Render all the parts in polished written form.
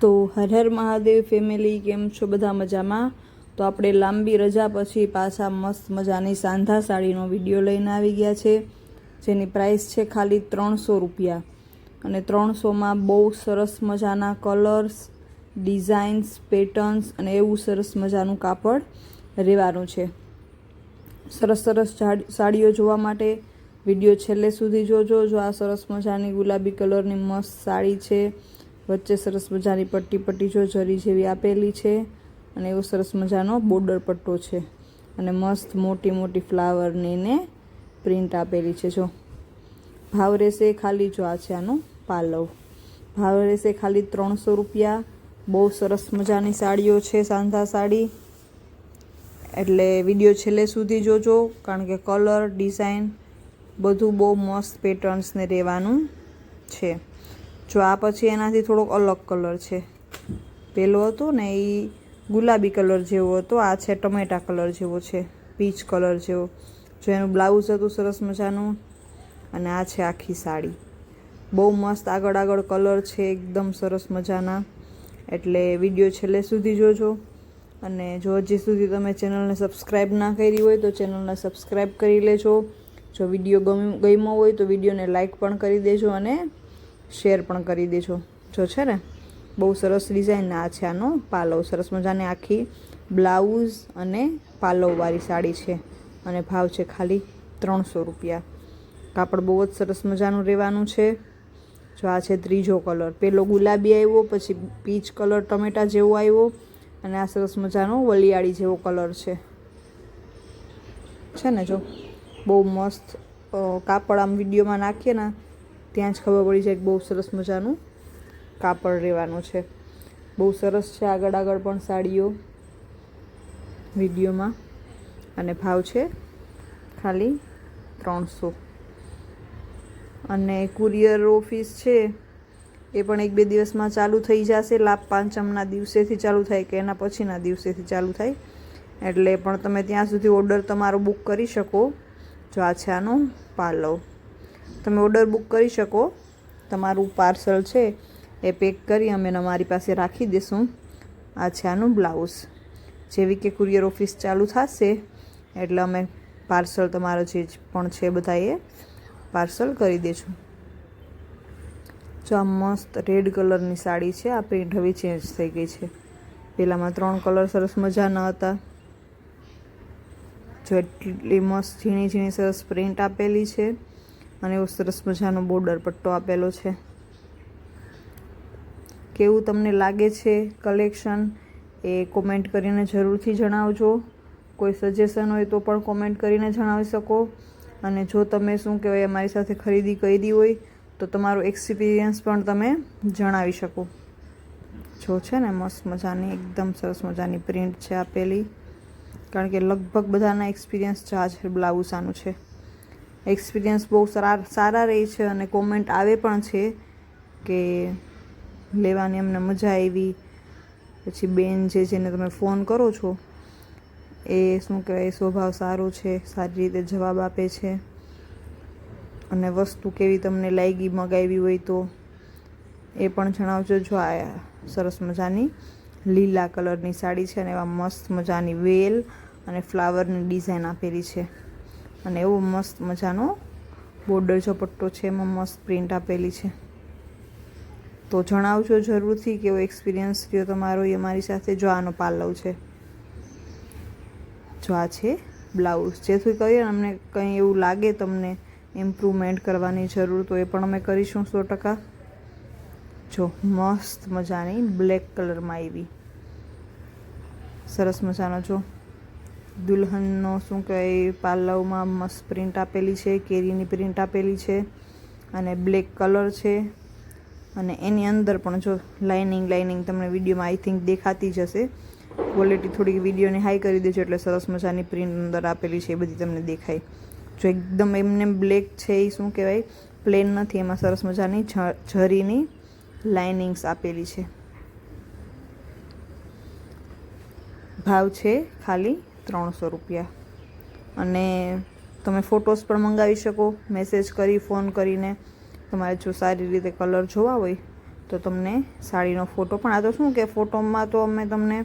તો હર હર મહાદેવ ફેમિલી, કેમ છો બધા? મજામાં? તો આપણે લાંબી રજા પછી પાછા મસ્ત મજાની સાંધા સાડીનો વિડીયો લઈને આવી ગયા છે, જેની પ્રાઇસ છે ખાલી 300 રૂપિયા. અને 300માં બહુ સરસ મજાના કલર્સ, ડિઝાઇન્સ, પેટર્ન્સ અને એવું સરસ મજાનું કાપડ રહેવાનું છે. સરસ સરસ સાડીઓ જોવા માટે વિડીયો છેલ્લે સુધી જોજો. જો આ સરસ મજાની ગુલાબી કલરની મસ્ત સાડી છે, વચ્ચે સરસ મજાની પટ્ટી પટ્ટી જો જરી જેવી આપેલી છે અને એવો સરસ મજાનો બોર્ડર પટ્ટો છે અને મસ્ત મોટી મોટી ફ્લાવરની ને પ્રિન્ટ આપેલી છે. જો ભાવ રહેશે ખાલી, જો આ છે આનો પાલવ, ભાવ રહેશે ખાલી 300 રૂપિયા. બહુ સરસ મજાની સાડીઓ છે, સાંધા સાડી, એટલે વિડીયો છેલ્લે સુધી જોજો, કારણ કે કલર, ડિઝાઇન બધું બહુ મસ્ત પેટર્ન્સને રહેવાનું છે. જો આ પછી એનાથી થોડોક અલગ કલર છે. પેલો હતો ને એ ગુલાબી કલર જેવો હતો, આ છે ટમેટા કલર જેવો છે, પીચ કલર જેવો. જો એનું બ્લાઉઝ હતું સરસ મજાનું, અને આ છે આખી સાડી. બહુ મસ્ત આગળ આગળ કલર છે, એકદમ સરસ મજાના. એટલે વિડીયો છેલ્લે સુધી જોજો. અને જો હજી સુધી તમે ચેનલને સબસ્ક્રાઈબ ના કરી હોય તો ચેનલને સબસ્ક્રાઈબ કરી લેજો. જો વિડીયો ગમ્યો હોય તો વિડીયોને લાઈક પણ કરી દેજો અને શેર પણ કરી દેજો. જો છે ને બહુ સરસ ડિઝાઇન. આ છે આનો પાલવ, સરસ મજાની આખી બ્લાઉઝ અને પાલવવાળી સાડી છે અને ભાવ છે ખાલી 300 રૂપિયા. કાપડ બહુ જ સરસ મજાનું રહેવાનું છે. જો આ છે ત્રીજો કલર, પેલો ગુલાબી આવ્યો, પછી પીચ કલર ટમેટા જેવો આવ્યો અને આ સરસ મજાનો વલિયાળી જેવો કલર છે ને. જો બહુ મસ્ત કાપડ આમ વિડીયોમાં નાખીએ ને ત્યાં જ ખબર પડી જાય કે બહુ સરસ મજાનું કાપડ રહેવાનું છે. બહુ સરસ છે આગળ આગળ પણ સાડીઓ વિડીયોમાં, અને ભાવ છે ખાલી 300. અને કુરિયર ઓફિસ છે એ પણ 1-2 દિવસમાં ચાલુ થઈ જશે. લાભ પાંચમના દિવસેથી ચાલુ થાય કે એના પછીના દિવસેથી ચાલુ થાય, એટલે પણ તમે ત્યાં સુધી ઓર્ડર તમારો બુક કરી શકો. જો આ છે આનો પાલવ, તમે ઓર્ડર બુક કરી શકો. તમારું પાર્સલ છે એ પેક કરી અમે અમારી પાસે રાખી દઈશું. આ છે આનું બ્લાઉઝ. જેવી કે કુરિયર ઓફિસ ચાલુ થશે એટલે અમે પાર્સલ તમારો જે પણ છે બધા એ પાર્સલ કરી દેશું. જો આ મસ્ત રેડ કલરની સાડી છે. આ પ્રિન્ટ હવે ચેન્જ થઈ ગઈ છે. પહેલાંમાં 3 કલર સરસ મજાના હતા. જો એટલી મસ્ત ઝીણી ઝીણી સરસ પ્રિન્ટ આપેલી છે અને એવો સરસ મજાનો બોર્ડર પટ્ટો આપેલો છે. કેવું તમને લાગે છે કલેક્શન એ કોમેન્ટ કરીને જરૂરથી જણાવજો. કોઈ સજેશન હોય તો પણ કોમેન્ટ કરીને જણાવી શકો. અને જો તમે શું કહેવાય અમારી સાથે ખરીદી કરી હોય તો તમારો એક્સપિરિયન્સ પણ તમે જણાવી શકો. જો છે ને મસ્ત મજાની એકદમ સરસ મજાની પ્રિન્ટ છે આપેલી, કારણ કે લગભગ બધાના એક્સપિરિયન્સ જ બ્લાઉઝ આનું છે. એક્સપિરિયન્સ બહુ સારા રહે છે અને કોમેન્ટ આવે પણ છે કે લેવાની અમને મજા આવી. પછી બેન જેને તમે ફોન કરો છો એ શું કહેવાય સ્વભાવ સારો છે, સારી રીતે જવાબ આપે છે. અને વસ્તુ કેવી તમને લાગી મગાવી હોય તો એ પણ જણાવજો. જો આ સરસ મજાની લીલા કલરની સાડી છે અને એવા મસ્ત મજાની વેલ અને ફ્લાવરની ડિઝાઇન આપેલી છે અને એવો મસ્ત મજાનો બોર્ડર જો પટ્ટો છે, એમાં મસ્ત પ્રિન્ટ આપેલી છે. તો જણાવજો જરૂરથી કેવો એક્સપિરિયન્સ રહ્યો તમારો એ અમારી સાથે. જો આનો પાલવ છે, જો આ છે બ્લાઉઝ. જેથી કરીએ ને અમને કંઈ એવું લાગે તમને ઇમ્પ્રુવમેન્ટ કરવાની જરૂર તો એ પણ અમે કરીશું 100%. જો મસ્ત મજાની બ્લેક કલરમાં આવી સરસ મજાનો જો દુલ્હનનો શું કહેવાય પાલવમાં મસ્ત પ્રિન્ટ આપેલી છે, કેરીની પ્રિન્ટ આપેલી છે અને બ્લેક કલર છે. અને એની અંદર પણ જો લાઇનિંગ તમને વિડીયોમાં આઈ થિંક દેખાતી જ હશે. ક્વોલિટી થોડીક વિડીયોને હાઈ કરી દેજો એટલે સરસ મજાની પ્રિન્ટ અંદર આપેલી છે એ બધી તમને દેખાય. જો એકદમ એમને બ્લેક છે એ શું કહેવાય પ્લેન નથી, એમાં સરસ મજાની જરીની લાઇનિંગ્સ આપેલી છે. ભાવ છે ખાલી 300 રૂપિયા. અને તમે ફોટોસ પણ મંગાવી શકો મેસેજ કરી, ફોન કરીને. તમારે જો સારી રીતે કલર જોવા હોય તો તમને સાડીનો ફોટો પણ, આ તો શું કે ફોટોમાં તો અમે તમને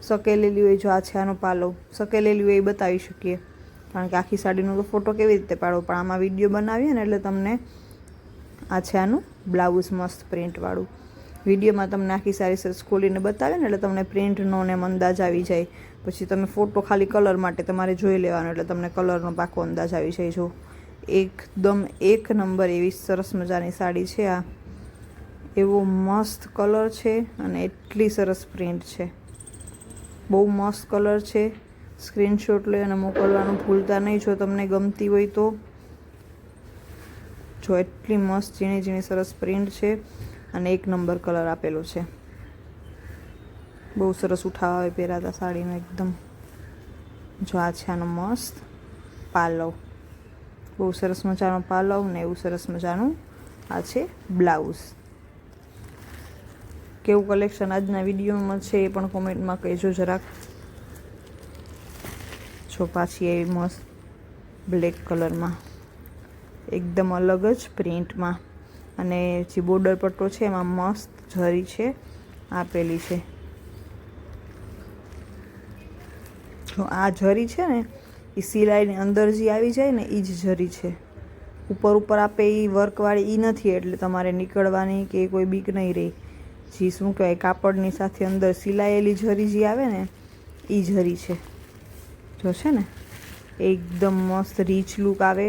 સકેલેલી હોય, જો આ છે આનો પાલો સકેલેલી હોય એ બતાવી શકીએ, કારણ કે આખી સાડીનો તો ફોટો કેવી રીતે પાડવો, પણ આમાં વિડીયો બનાવીએ ને એટલે તમને આ છે આનું બ્લાઉઝ મસ્ત પ્રિન્ટવાળું. વિડીયોમાં તમને આખી સાડી સરસ ખોલીને બતાવે ને એટલે તમને પ્રિન્ટનો ને અંદાજ આવી જાય. પછી તમે ફોટો ખાલી કલર માટે તમારે જોઈ લેવાનો એટલે તમને કલરનો પાકો અંદાજ આવી જાય. જો એકદમ એક નંબર એવી સરસ મજાની સાડી છે આ, એવો મસ્ત કલર છે અને એટલી સરસ પ્રિન્ટ છે, બહુ મસ્ત કલર છે. સ્ક્રીનશોટ લઈ અને મોકલવાનું ભૂલતા નહીં જો તમને ગમતી હોય તો. જો એટલી મસ્ત ઝીણી ઝીણી સરસ પ્રિન્ટ છે અને એક નંબર કલર આપેલો છે. બહુ સરસ ઉઠાવ આવે પહેરાતા સાડીનો એકદમ. જો આ છે આનો મસ્ત પાલવ, બહુ સરસ મજાનો પાલવ ને એવું સરસ મજાનું આ છે બ્લાઉઝ. કેવું કલેક્શન આજના વિડીયોમાં છે એ પણ કોમેન્ટમાં કહેજો જરાક. જો પાછી એવી મસ્ત બ્લેક કલરમાં એકદમ અલગ જ પ્રિન્ટમાં, અને જે બોર્ડર પટ્ટો છે એમાં મસ્ત જરી છે આપેલી છે. જો આ જરી છે ને એ સિલાઈની અંદર જે આવી જાય ને એ જ જરી છે. ઉપર આપે એ વર્કવાળી એ નથી, એટલે તમારે નીકળવાની કે કોઈ બીક નહીં રહી. જે શું કહેવાય કાપડની સાથે અંદર સિલાયેલી જરી જે આવે ને એ જરી છે. જો છે ને એકદમ મસ્ત રીચ લુક આવે,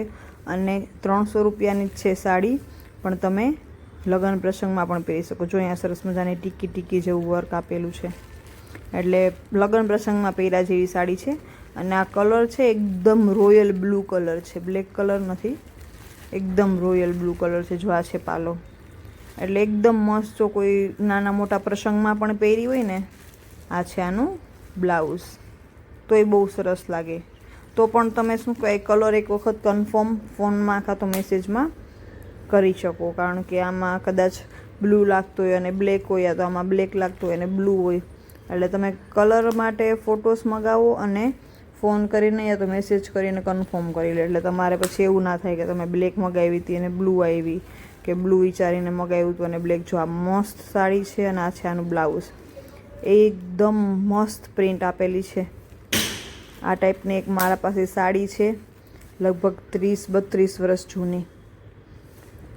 અને 300 રૂપિયાની જ છે સાડી, પણ તમે લગ્ન પ્રસંગમાં પણ પહેરી શકો. જો અહીંયા સરસ મજાની ટીકી ટીકી જેવું વર્ક આપેલું છે, એટલે લગ્ન પ્રસંગમાં પહેર્યા જેવી સાડી છે. અને આ કલર છે એકદમ રોયલ બ્લુ કલર છે, બ્લેક કલર નથી, એકદમ રોયલ બ્લુ કલર છે. જો આ છે પાલો, એટલે એકદમ મસ્ત. જો કોઈ નાના મોટા પ્રસંગમાં પણ પહેરી હોય ને, આ છે આનું બ્લાઉઝ, તો એ બહુ સરસ લાગે. તો પણ તમે શું કહેવાય કલર એક વખત કન્ફર્મ ફોનમાં કાં તો મેસેજમાં કરી શકો, કારણ કે આમાં કદાચ બ્લુ લાગતો હોય અને બ્લેક હોય, તો આમાં બ્લેક લાગતો હોય અને બ્લુ હોય. એટલે તમે કલર માટે ફોટોસ મગાવો અને ફોન કરીને યા તો મેસેજ કરીને કન્ફર્મ કરી લે, એટલે તમારે પછી એવું ના થાય કે તમે બ્લેક મગાવી હતી અને બ્લુ આવી, કે બ્લુ વિચારીને મગાવ્યું હતું અને બ્લેક. જો આ મસ્ત સાડી છે અને આ છે આનું બ્લાઉઝ, એકદમ મસ્ત પ્રિન્ટ આપેલી છે. આ ટાઈપની એક મારા પાસે સાડી છે, લગભગ 30-32 વર્ષ જૂની.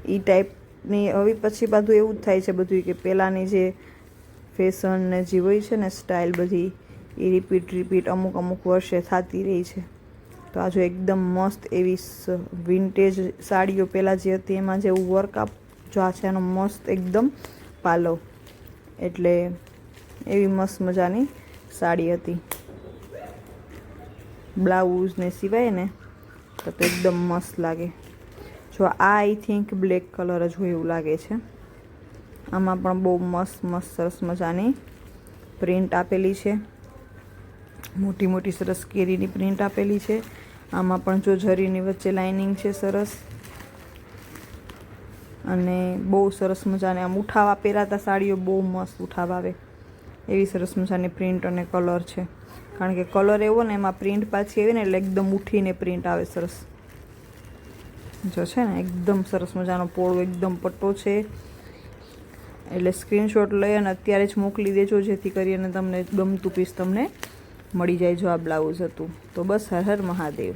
એ ટાઈપની હવે પછી બધું એવું જ થાય છે બધું, કે પહેલાંની જે ફેશન ને જે હોય છે ને સ્ટાઇલ બધી, એ રિપીટ અમુક વર્ષે થતી રહી છે. તો આ જો એકદમ મસ્ત એવી વિન્ટેજ સાડીઓ પહેલાં જે હતી એમાં જેવું વર્ક જો આ છે એનો મસ્ત એકદમ પાલવ, એટલે એવી મસ્ત મજાની સાડી હતી. બ્લાઉઝ ને સિવાય ને તો એકદમ મસ્ત લાગે. જો આ આઈ થિંક બ્લેક કલર જ હોય એવું લાગે છે. આમાં પણ બહુ મસ્ત સરસ મજાની પ્રિન્ટ આપેલી છે, મોટી મોટી સરસ કેરીની પ્રિન્ટ આપેલી છે. આમાં પણ જો જરીની વચ્ચે લાઇનિંગ છે સરસ, અને બહુ સરસ મજાની આમ ઉઠાવા પહેરાતા સાડીઓ બહુ મસ્ત ઉઠાવ આવે એવી સરસ મજાની પ્રિન્ટ અને કલર છે. કારણ કે કલર એવો ને એમાં પ્રિન્ટ પાછી આવી ને એટલે એકદમ ઉઠીને પ્રિન્ટ આવે સરસ. જો છે ને એકદમ સરસ મજાનો પોળો એકદમ પટ્ટો છે, એટલે સ્ક્રીનશોટ લઈ અને અત્યારે જ મોકલી દેજો, જેથી કરીને તમને ગમતું પીસ તમને મળી જાય. જો આ બ્લાઉઝ હતું તો બસ. હર હર મહાદેવ.